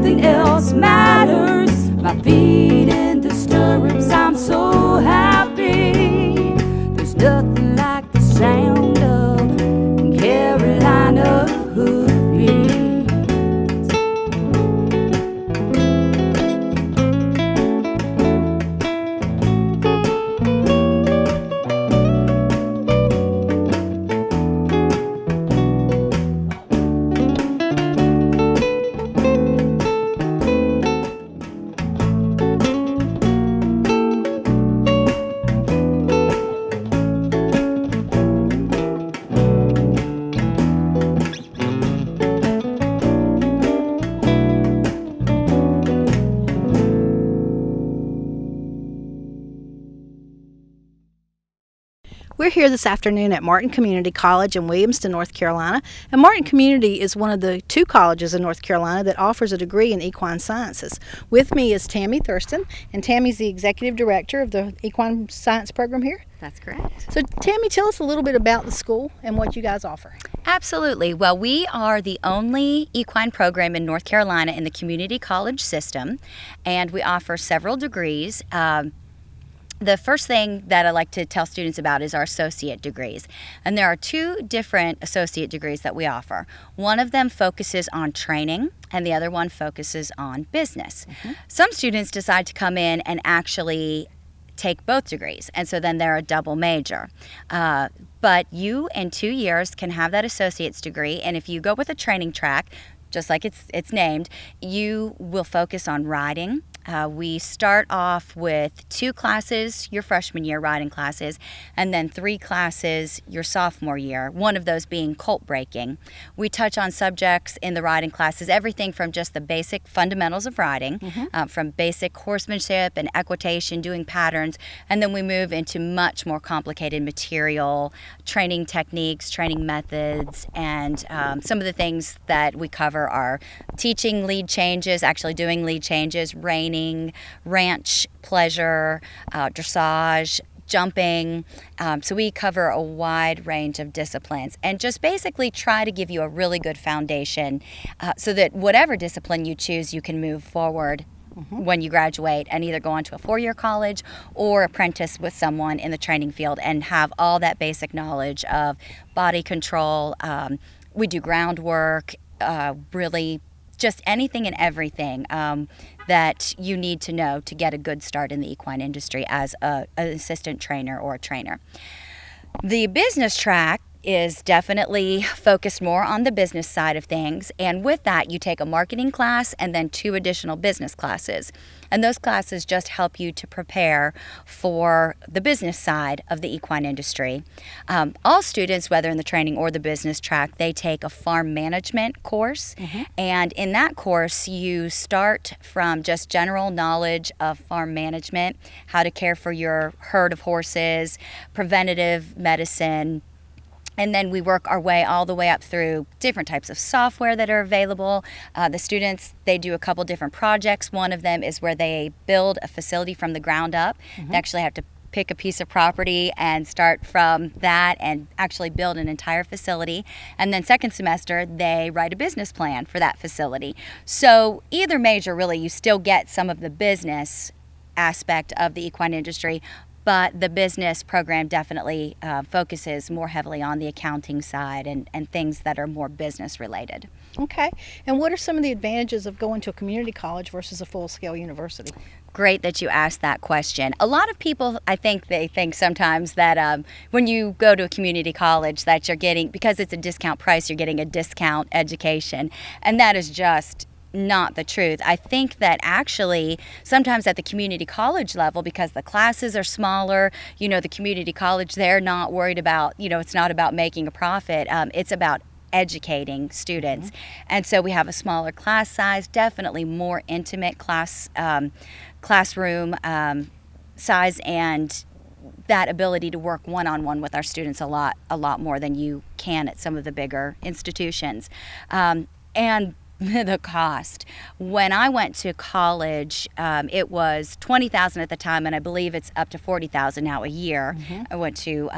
nothing else matters. My feet in the stirrups, I'm so happy. There's nothing like the sound of Carolina hoofbeats. We're here this afternoon at Martin Community College in Williamston, North Carolina. And Martin Community is one of the 2 colleges in North Carolina that offers a degree in equine sciences. With me is Tammy Thurston, and Tammy's the executive director of the equine science program here. That's correct. So Tammy, tell us a little bit about the school and what you guys offer. Absolutely. Well, we are the only equine program in North Carolina in the community college system, and we offer several degrees. The first thing that I like to tell students about is our associate degrees. And there are 2 different associate degrees that we offer. One of them focuses on training, and the other one focuses on business. Some students decide to come in and actually take both degrees, and so then they're a double major. But you, in 2 years, can have that associate's degree, and if you go with a training track, just like it's named, you will focus on riding. We start off with 2 classes your freshman year, riding classes, and then 3 classes your sophomore year, one of those being colt breaking. We touch on subjects in the riding classes, everything from just the basic fundamentals of riding, from basic horsemanship and equitation, doing patterns, and then we move into much more complicated material, training techniques, training methods, and some of the things that we cover are teaching lead changes, actually doing lead changes, reining, ranch, pleasure, dressage, jumping. So we cover a wide range of disciplines and just basically try to give you a really good foundation so that whatever discipline you choose, you can move forward when you graduate and either go on to a 4-year college or apprentice with someone in the training field and have all that basic knowledge of body control. We do groundwork, really just anything and everything that you need to know to get a good start in the equine industry as an assistant trainer or a trainer. The business track is definitely focused more on the business side of things, and with that you take a marketing class and then 2 additional business classes, and those classes just help you to prepare for the business side of the equine industry. All students, whether in the training or the business track, they take a farm management course, and in that course you start from just general knowledge of farm management, how to care for your herd of horses, preventative medicine, and then we work our way all the way up through different types of software that are available. The students, they do a couple different projects. One of them is where they build a facility from the ground up. They actually have to pick a piece of property and start from that and actually build an entire facility. And then second semester, they write a business plan for that facility. So either major, really, you still get some of the business aspect of the equine industry, but the business program definitely focuses more heavily on the accounting side and things that are more business related. Okay. And what are some of the advantages of going to a community college versus a full-scale university? Great that you asked that question. A lot of people, I think they think sometimes that when you go to a community college that you're getting, because it's a discount price, you're getting a discount education. And that is just not the truth. I think that actually sometimes at the community college level, because the classes are smaller, the community college, they're not worried about, it's not about making a profit. It's about educating students. And so we have a smaller class size, definitely more intimate classroom size, and that ability to work one-on-one with our students a lot more than you can at some of the bigger institutions. And the cost. When I went to college, it was $20,000 at the time, and I believe it's up to $40,000 now a year. I went to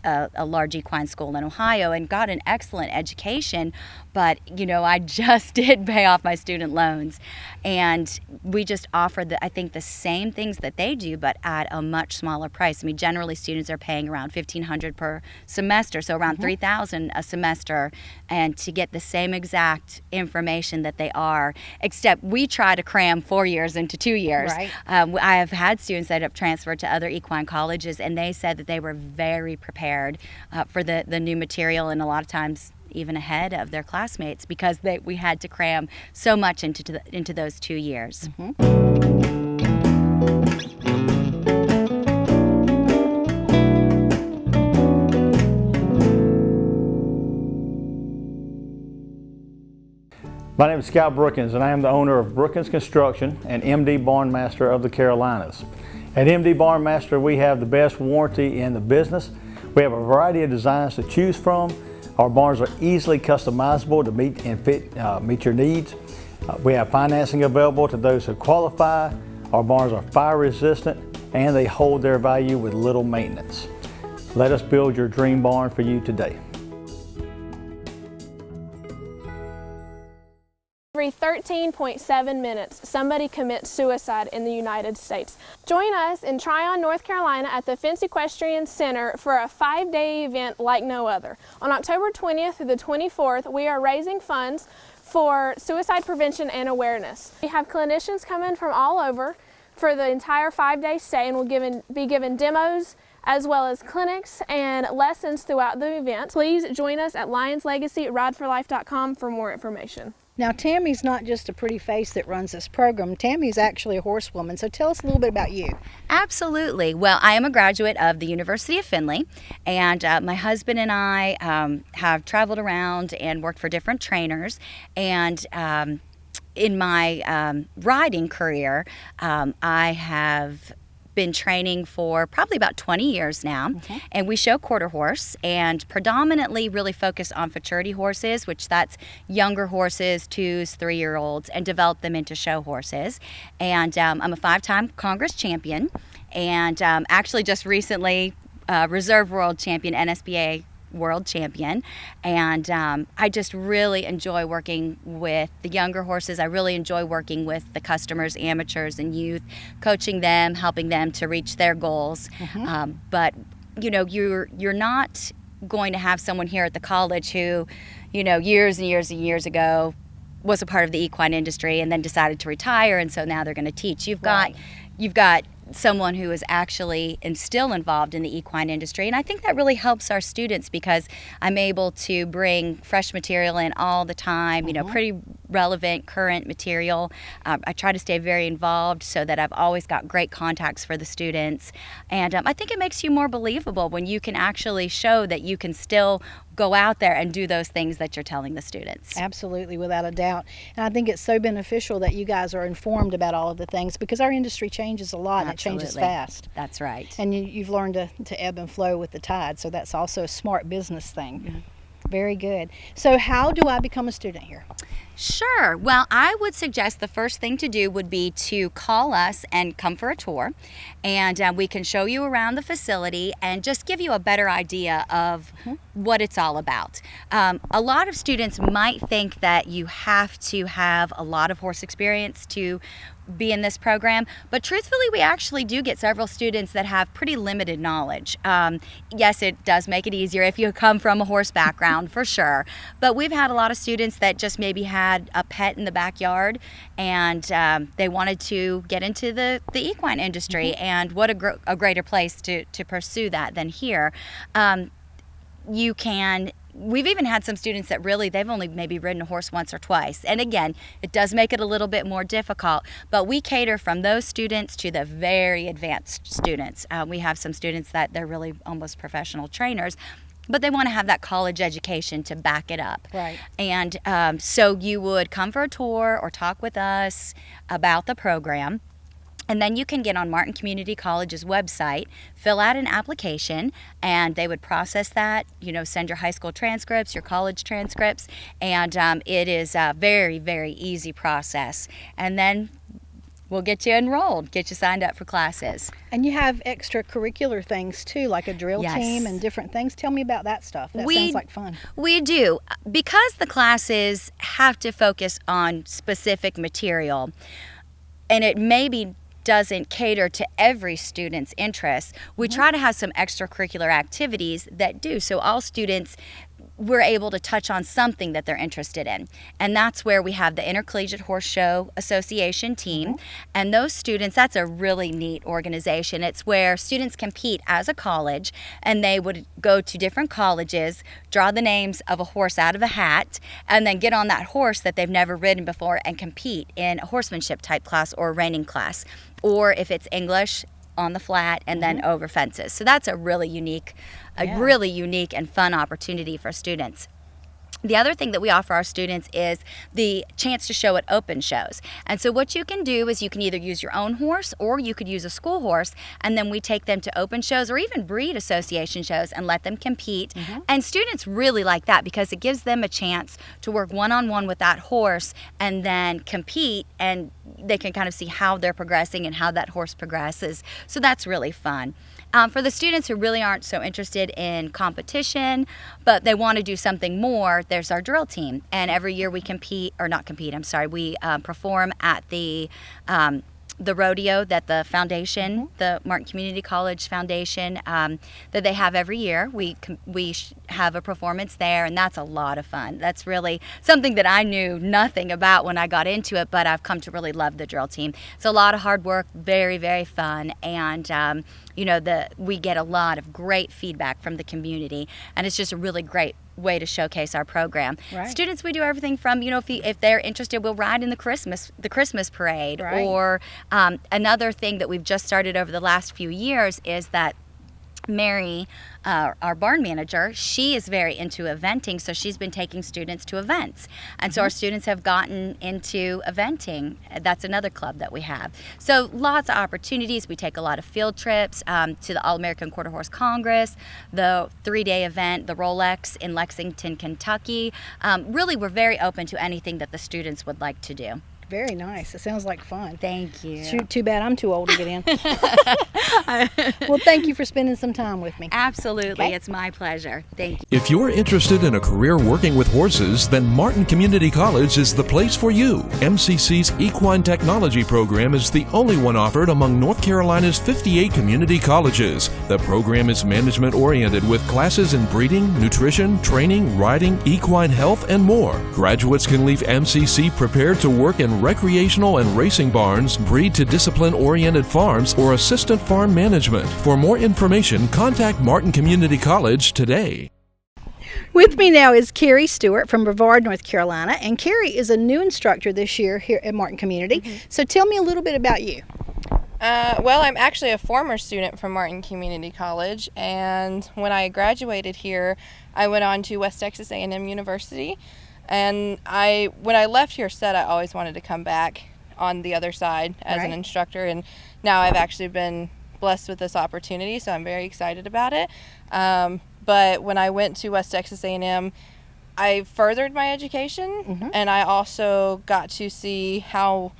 a large equine school in Ohio and got an excellent education, but I just did pay off my student loans, and we just offer I think the same things that they do, but at a much smaller price. I mean, generally students are paying around $1,500 per semester, so around $3,000 a semester, and to get the same exact information that they are, except we try to cram 4 years into 2 years. Right. I have had students that have transferred to other equine colleges, and they said that they were very prepared for the new material, and a lot of times even ahead of their classmates, because we had to cram so much into those 2 years. My name is Scott Brookins, and I am the owner of Brookins Construction and MD Barnmaster of the Carolinas. At MD Barnmaster, we have the best warranty in the business. We have a variety of designs to choose from. Our barns are easily customizable to meet your needs. We have financing available to those who qualify. Our barns are fire resistant, and they hold their value with little maintenance. Let us build your dream barn for you today. Every 13.7 minutes, somebody commits suicide in the United States. Join us in Tryon, North Carolina at the Fence Equestrian Center for a 5-day event like no other. On October 20th through the 24th, we are raising funds for suicide prevention and awareness. We have clinicians coming from all over for the entire 5-day stay, and will be given demos as well as clinics and lessons throughout the event. Please join us at lionslegacyrideforlife.com for more information. Now, Tammy's not just a pretty face that runs this program. Tammy's actually a horsewoman, so tell us a little bit about you. Absolutely. Well, I am a graduate of the University of Findlay, and my husband and I have traveled around and worked for different trainers, and in my riding career, I have been training for probably about 20 years now, and we show quarter horse and predominantly really focus on futurity horses, which that's younger horses, 2s, 3-year-olds, and develop them into show horses. And I'm a 5-time Congress champion, and actually just recently Reserve World Champion, NSBA World Champion, and I just really enjoy working with the younger horses. I really enjoy working with the customers, amateurs and youth, coaching them, helping them to reach their goals. But you're not going to have someone here at the college who, years and years and years ago was a part of the equine industry and then decided to retire, and so now they're going to teach. You've got someone who is actually and still involved in the equine industry, and I think that really helps our students because I'm able to bring fresh material in all the time, pretty relevant current material. I try to stay very involved so that I've always got great contacts for the students, and I think it makes you more believable when you can actually show that you can still go out there and do those things that you're telling the students. Absolutely, without a doubt. And I think it's so beneficial that you guys are informed about all of the things, because our industry changes a lot. Absolutely. And it changes fast. That's right. And you've learned to ebb and flow with the tide, so that's also a smart business thing. Very good. So how do I become a student here? Sure. Well, I would suggest the first thing to do would be to call us and come for a tour, and we can show you around the facility and just give you a better idea of what it's all about. A lot of students might think that you have to have a lot of horse experience to be in this program, but truthfully we actually do get several students that have pretty limited knowledge. Yes, it does make it easier if you come from a horse background for sure, but we've had a lot of students that just maybe had a pet in the backyard and they wanted to get into the equine industry, and what a greater place to pursue that than here. We've even had some students that really, they've only maybe ridden a horse once or twice. And again, it does make it a little bit more difficult, but we cater from those students to the very advanced students. We have some students that they're really almost professional trainers, but they want to have that college education to back it up. Right. And so you would come for a tour or talk with us about the program. And then you can get on Martin Community College's website, fill out an application, and they would process that, send your high school transcripts, your college transcripts, and it is a very, very easy process. And then we'll get you enrolled, get you signed up for classes. And you have extracurricular things too, like a drill Yes. team and different things. Tell me about that stuff. That sounds like fun. We do. Because the classes have to focus on specific material, and it maybe doesn't cater to every student's interests, we try to have some extracurricular activities that do. So all students, we're able to touch on something that they're interested in. And that's where we have the Intercollegiate Horse Show Association team. And those students, that's a really neat organization. It's where students compete as a college, and they would go to different colleges, draw the names of a horse out of a hat, and then get on that horse that they've never ridden before and compete in a horsemanship type class or a reining class. Or if it's English, on the flat and then over fences. So that's a really unique and fun opportunity for students. The other thing that we offer our students is the chance to show at open shows. And so what you can do is you can either use your own horse or you could use a school horse, and then we take them to open shows or even breed association shows and let them compete. And students really like that because it gives them a chance to work one-on-one with that horse and then compete, and they can kind of see how they're progressing and how that horse progresses. So that's really fun. For the students who really aren't so interested in competition, but they want to do something more, there's our drill team. And every year we we perform at the rodeo that the foundation, the Martin Community College Foundation, that they have every year. We have a performance there, and that's a lot of fun. That's really something that I knew nothing about when I got into it, but I've come to really love the drill team. It's a lot of hard work, very, very fun, and we get a lot of great feedback from the community, and it's just a really great way to showcase our program. Right. Students, we do everything from, if they're interested, we'll ride in the Christmas parade. Right. Or another thing that we've just started over the last few years is that Mary, our barn manager, she is very into eventing, so she's been taking students to events. And so our students have gotten into eventing. That's another club that we have. So lots of opportunities. We take a lot of field trips to the All-American Quarter Horse Congress, the 3-day event, the Rolex in Lexington, Kentucky. Really, we're very open to anything that the students would like to do. Very nice. It sounds like fun. Thank you. Too bad I'm too old to get in. Well, thank you for spending some time with me. Absolutely. Okay. It's my pleasure. Thank you. If you're interested in a career working with horses, then Martin Community College is the place for you. MCC's Equine Technology program is the only one offered among North Carolina's 58 community colleges. The program is management-oriented with classes in breeding, nutrition, training, riding, equine health, and more. Graduates can leave MCC prepared to work in recreational and racing barns, breed to discipline-oriented farms, or assistant farm management. For more information, contact Martin Community College today. With me now is Carrie Stewart from Brevard, North Carolina, and Carrie is a new instructor this year here at Martin Community. So tell me a little bit about you. Well, I'm actually a former student from Martin Community College, and when I graduated here, I went on to West Texas A&M University. And when I left here said I always wanted to come back on the other side as an instructor, and now I've actually been blessed with this opportunity, so I'm very excited about it. But when I went to West Texas A&M, I furthered my education, and I also got to see how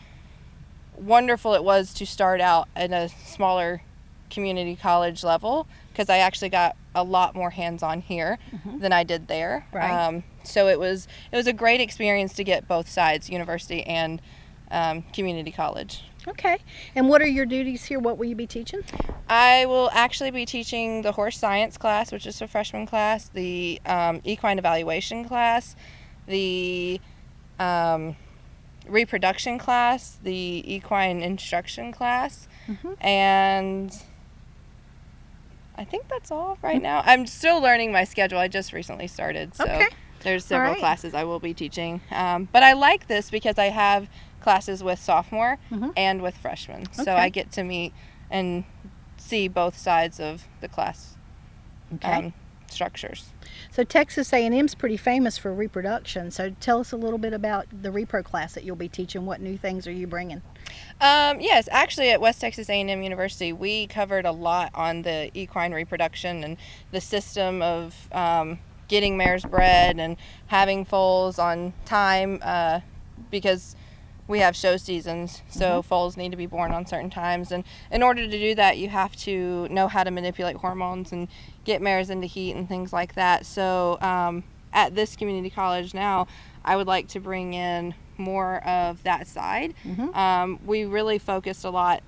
wonderful it was to start out at a smaller community college level, because I actually got a lot more hands-on here than I did there. Right. So it was a great experience to get both sides, university and community college. Okay. And what are your duties here? What will you be teaching? I will actually be teaching the horse science class, which is a freshman class, the equine evaluation class, the reproduction class, the equine instruction class, and I think that's all right now. I'm still learning my schedule. I just recently started, so there's several classes I will be teaching. But I like this because I have classes with sophomore and with freshmen, so I get to meet and see both sides of the class structures. So Texas A&M's pretty famous for reproduction. So tell us a little bit about the repro class that you'll be teaching. What new things are you bringing? Yes, actually at West Texas A&M University, we covered a lot on the equine reproduction and the system of getting mares bred and having foals on time, because we have show seasons, so foals need to be born on certain times, and in order to do that you have to know how to manipulate hormones and get mares into heat and things like that. So at this community college now, I would like to bring in more of that side. We really focused a lot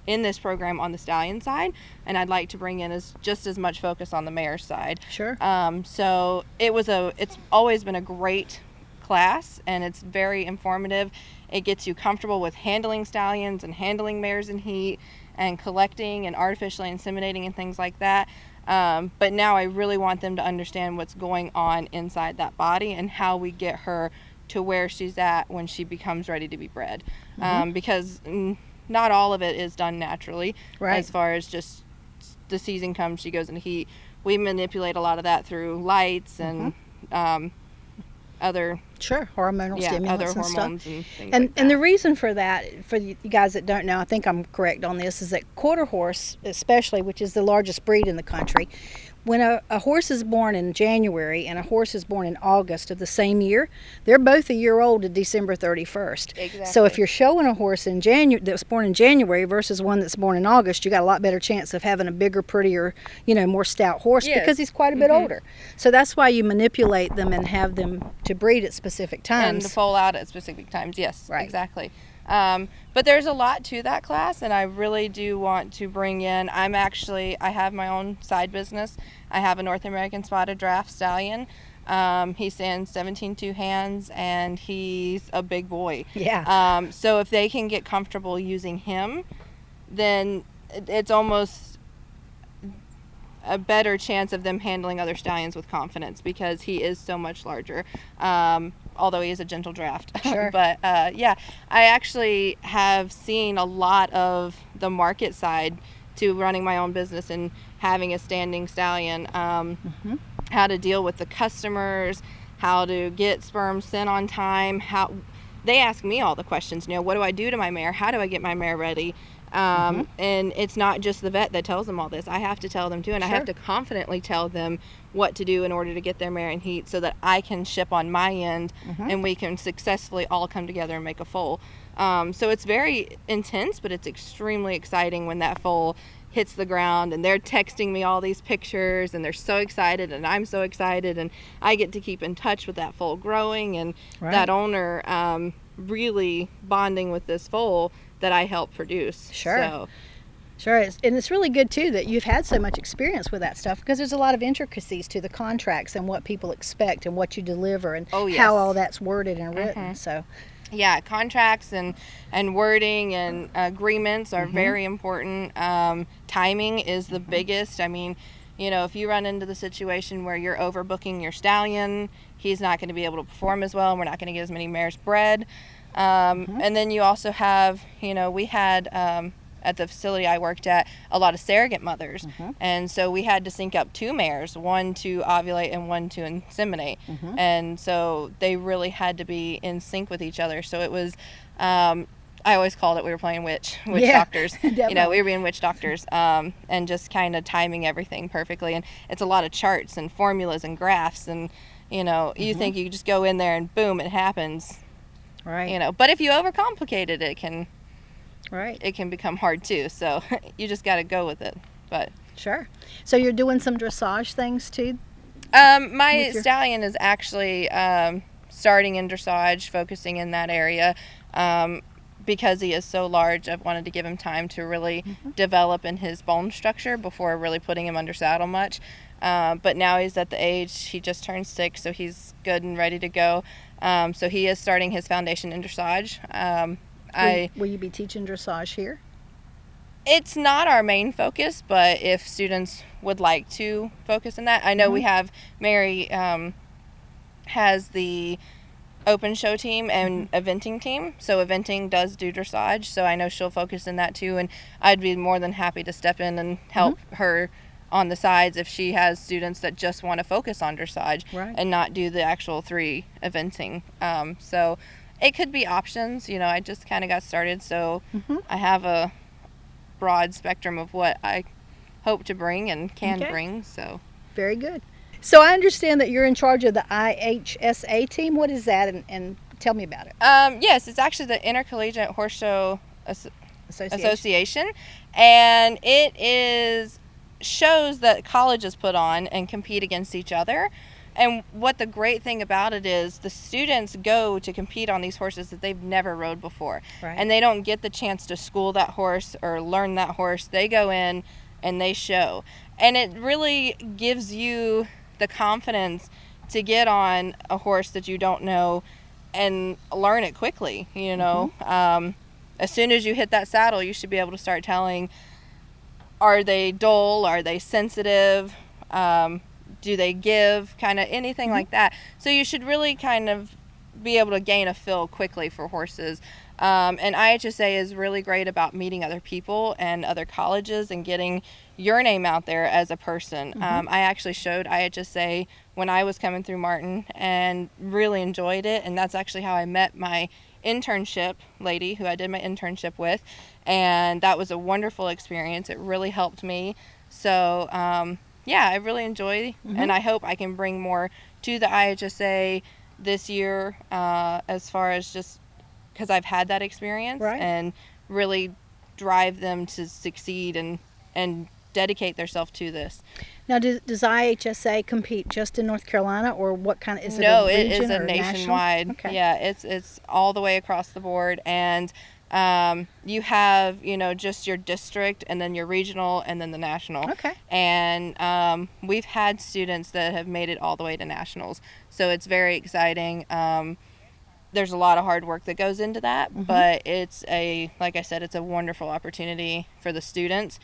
in this program on the stallion side, and I'd like to bring in just as much focus on the mare side. Sure. So it's always been a great class, and it's very informative. It gets you comfortable with handling stallions and handling mares in heat and collecting and artificially inseminating and things like that. But now I really want them to understand what's going on inside that body and how we get her to where she's at when she becomes ready to be bred. Because not all of it is done naturally. Right. As far as just the season comes, she goes into heat. We manipulate a lot of that through lights and other hormonal stimulants other and hormones stuff. and things And like that. and the reason for that, for you guys that don't know, I think I'm correct on this, is that quarter horse, especially, which is the largest breed in the country, when a horse is born in January and a horse is born in August of the same year, they're both a year old to December 31st. Exactly. So if you're showing a horse in that was born in January versus one that's born in August, you got a lot better chance of having a bigger, prettier, more stout horse because he's quite a bit older. So that's why you manipulate them and have them to breed at specific times. And to foal out at specific times, yes, Right. exactly. But there's a lot to that class, and I really do want to bring in, I have my own side business. I have a North American Spotted Draft Stallion. He stands 17 2 hands, and he's a big boy. Yeah. So if they can get comfortable using him, then it's almost a better chance of them handling other stallions with confidence because he is so much larger. Although he is a gentle draft. Sure. But I actually have seen a lot of the market side to running my own business and having a standing stallion, how to deal with the customers, how to get sperm sent on time. They ask me all the questions, what do I do to my mare? How do I get my mare ready? And it's not just the vet that tells them all this. I have to tell them too, and I have to confidently tell them what to do in order to get their mare in heat so that I can ship on my end and we can successfully all come together and make a foal. So it's very intense, but it's extremely exciting when that foal hits the ground and they're texting me all these pictures and they're so excited and I'm so excited, and I get to keep in touch with that foal growing and that owner really bonding with this foal that I help produce. Sure. And it's really good too that you've had so much experience with that stuff, because there's a lot of intricacies to the contracts and what people expect and what you deliver and how all that's worded and written. So yeah, contracts and wording and agreements are very important. Timing is the biggest. I mean, if you run into the situation where you're overbooking your stallion, he's not going to be able to perform as well, and we're not going to get as many mares bred. And then you also have, we had at the facility I worked at a lot of surrogate mothers, and so we had to sync up 2 mares, one to ovulate and one to inseminate, and so they really had to be in sync with each other. So it was, I always called it, we were playing witch doctors. We were being witch doctors, and just kind of timing everything perfectly. And it's a lot of charts and formulas and graphs, and you think you just go in there and boom, it happens. Right. But if you overcomplicate it, it can Right. it can become hard too. So you just got to go with it. But Sure. So you're doing some dressage things too? my stallion is actually starting in dressage, focusing in that area. Because he is so large, I've wanted to give him time to really develop in his bone structure before really putting him under saddle much. But now he's at the age, he just turned 6, so he's good and ready to go. So he is starting his foundation in dressage. Will you be teaching dressage here? It's not our main focus, but if students would like to focus in that, I know we have Mary has the open show team and eventing team, so eventing does do dressage, so I know she'll focus in that too, and I'd be more than happy to step in and help her on the sides if she has students that just want to focus on dressage and not do the actual 3 eventing. So it could be options. I just kind of got started, so I have a broad spectrum of what I hope to bring and can bring. So very good. So I understand that you're in charge of the IHSA team. What is that, and Tell me about it. Yes, it's actually the Intercollegiate Horse Show Association, and it shows that colleges put on and compete against each other. And what the great thing about it is the students go to compete on these horses that they've never rode before. Right. And they don't get the chance to school that horse or learn that horse. They go in and they show. And it really gives you the confidence to get on a horse that you don't know and learn it quickly, you know. As soon as you hit that saddle, you should be able to start telling, are they dull, are they sensitive, do they give, kind of anything like that. So you should really kind of be able to gain a feel quickly for horses. And IHSA is really great about meeting other people and other colleges and getting your name out there as a person. I actually showed IHSA when I was coming through Martin and really enjoyed it. And that's actually how I met my internship lady who I did my internship with. And that was a wonderful experience. It really helped me. So, yeah, I really enjoy, and I hope I can bring more to the IHSA this year, as far as just because I've had that experience, and really drive them to succeed and dedicate themselves to this. Now, does IHSA compete just in North Carolina, or what kind of, is it No, a it region is a or nationwide. national? Okay. Yeah, it's all the way across the board, and you have, you know, just your district and then your regional and then the national. Okay. And we've had students that have made it all the way to nationals. So it's very exciting. There's a lot of hard work that goes into that, but it's like I said, it's a wonderful opportunity for the students.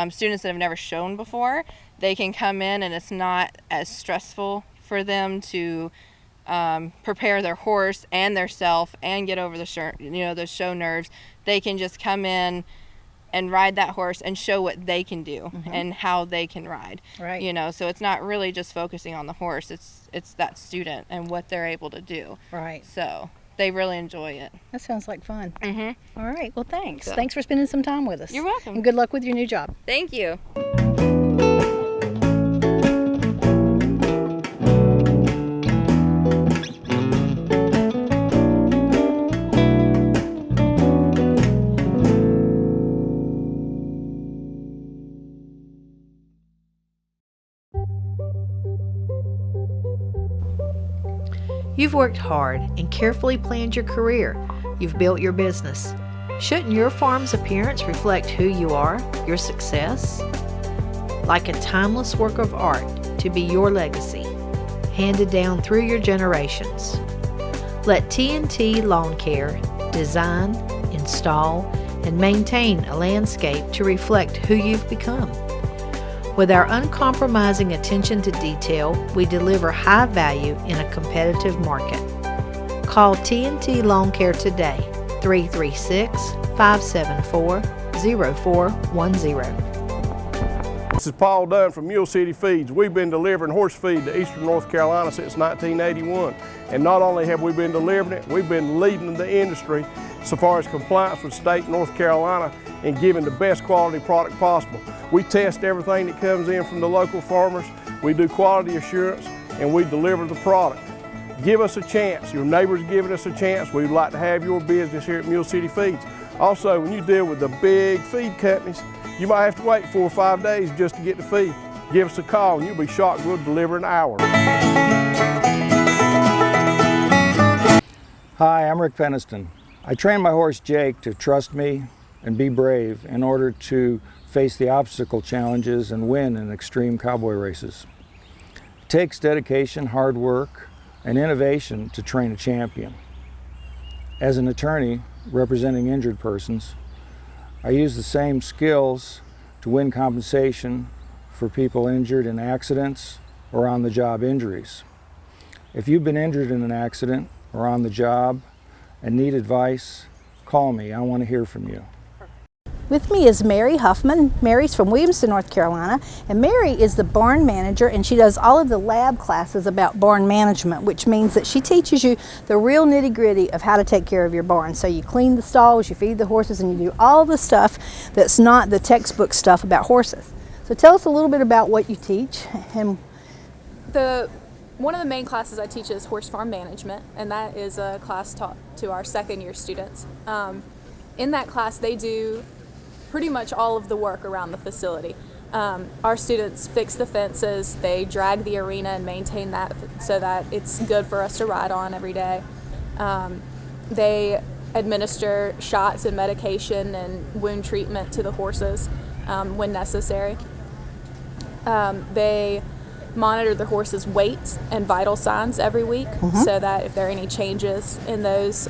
Students that have never shown before, they can come in and it's not as stressful for them to prepare their horse and their self and get over the show nerves. They can just come in and ride that horse and show what they can do and how they can ride. Right. You know, so it's not really just focusing on the horse. It's that student and what they're able to do. Right. So they really enjoy it. That sounds like fun. All right. Well, thanks. So- Thanks for spending some time with us. You're welcome. And good luck with your new job. Thank you. You've worked hard and carefully planned your career. You've built your business. Shouldn't your farm's appearance reflect who you are, your success? Like a timeless work of art to be your legacy, handed down through your generations. Let T&T Lawn Care design, install, and maintain a landscape to reflect who you've become. With our uncompromising attention to detail, we deliver high value in a competitive market. Call T&T Lawn Care today, 336-574-0410. This is Paul Dunn from Mule City Feeds. We've been delivering horse feed to Eastern North Carolina since 1981. And not only have we been delivering it, we've been leading the industry so far as compliance with state North Carolina and giving the best quality product possible. We test everything that comes in from the local farmers. We do quality assurance and we deliver the product. Give us a chance. Your neighbors giving us a chance. We'd like to have your business here at Mule City Feeds. Also, when you deal with the big feed companies, you might have to wait 4 or 5 days just to get the feed. Give us a call and you'll be shocked we'll deliver in an hour. Hi, I'm Rick Peniston. I train my horse Jake to trust me and be brave in order to face the obstacle challenges and win in extreme cowboy races. It takes dedication, hard work, and innovation to train a champion. As an attorney representing injured persons, I use the same skills to win compensation for people injured in accidents or on-the-job injuries. If you've been injured in an accident or on the job and need advice, call me. I want to hear from you. With me is Mary Huffman. Mary's from Williamston, North Carolina, and Mary is the barn manager, and she does all of the lab classes about barn management, which means that she teaches you the real nitty-gritty of how to take care of your barn. So you clean the stalls, you feed the horses, and you do all the stuff that's not the textbook stuff about horses. So tell us a little bit about what you teach. And The One of the main classes I teach is horse farm management, and that is a class taught to our second-year students. In that class, they do pretty much all of the work around the facility. Our students fix the fences, they drag the arena and maintain that so that it's good for us to ride on every day. They administer shots and medication and wound treatment to the horses when necessary. They monitor the horse's weight and vital signs every week so that if there are any changes in those,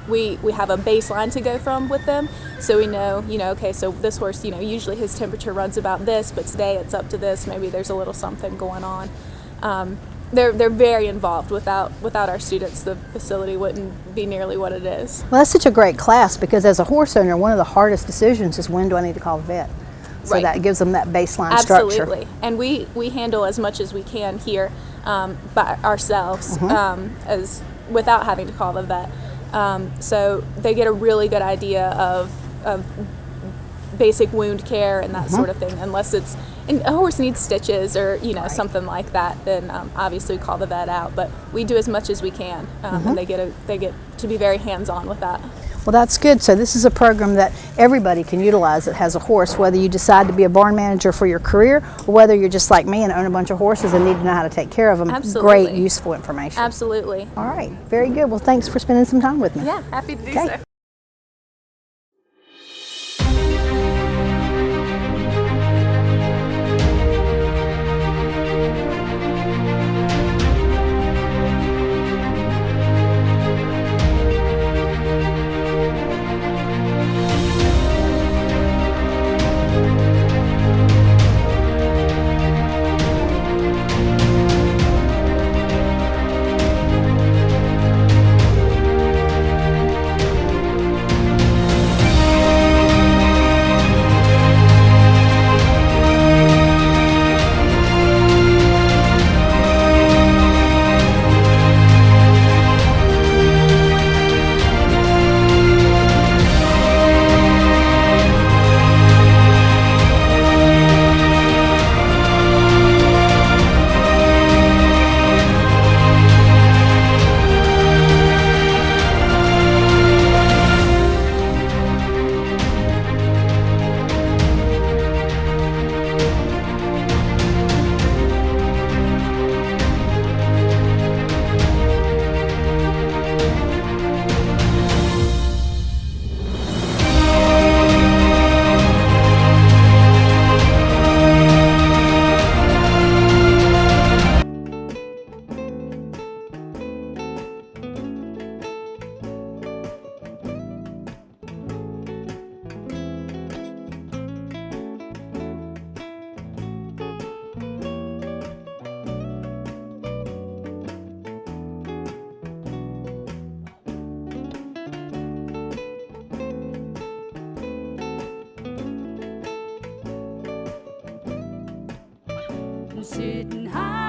we have a baseline to go from with them, so we know, okay, so this horse, usually his temperature runs about this, but today it's up to this, maybe there's a little something going on. They're very involved. Without our students, the facility wouldn't be nearly what it is. Well, that's such a great class, because as a horse owner, one of the hardest decisions is when do I need to call the vet? So Right. that gives them that baseline Absolutely. structure. And we handle as much as we can here by ourselves as without having to call the vet. So they get a really good idea of basic wound care and that sort of thing. Unless and a horse needs stitches or something like that, then obviously we call the vet out. But we do as much as we can, and they get to be very hands-on with that. Well, that's good. So this is a program that everybody can utilize that has a horse, whether you decide to be a barn manager for your career or whether you're just like me and own a bunch of horses and need to know how to take care of them. Absolutely. Great, useful information. Absolutely. All right, very good. Well, thanks for spending some time with me. Yeah, happy to do Okay. so. Sitting high